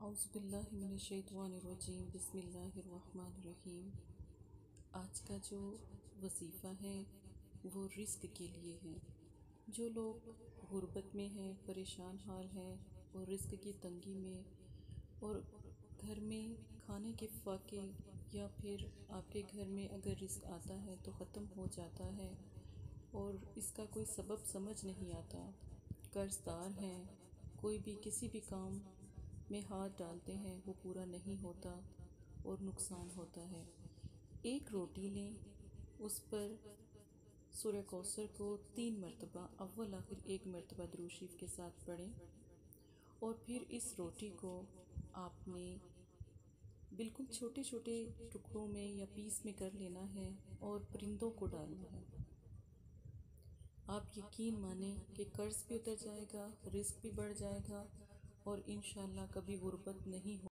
اعوذ باللہ من الشیطان الرجیم بسم اللہ الرحمن الرحیم۔ آج کا جو وظیفہ ہے وہ رزق کے لیے ہے۔ جو لوگ غربت میں ہیں، پریشان حال ہیں اور رزق کی تنگی میں، اور گھر میں کھانے کے فاقے، یا پھر آپ کے گھر میں اگر رزق آتا ہے تو ختم ہو جاتا ہے اور اس کا کوئی سبب سمجھ نہیں آتا، قرض دار ہیں، کوئی بھی کسی بھی کام میں ہاتھ ڈالتے ہیں وہ پورا نہیں ہوتا اور نقصان ہوتا ہے۔ ایک روٹی لیں، اس پر سورہ کوثر کو 3 مرتبہ اول آخر 1 مرتبہ درود شریف کے ساتھ پڑھیں، اور پھر اس روٹی کو آپ نے بالکل چھوٹے چھوٹے ٹکڑوں میں یا پیس میں کر لینا ہے اور پرندوں کو ڈالنا ہے۔ آپ یقین مانیں کہ قرض بھی اتر جائے گا، رزق بھی بڑھ جائے گا، اور انشاءاللہ کبھی غربت نہیں ہو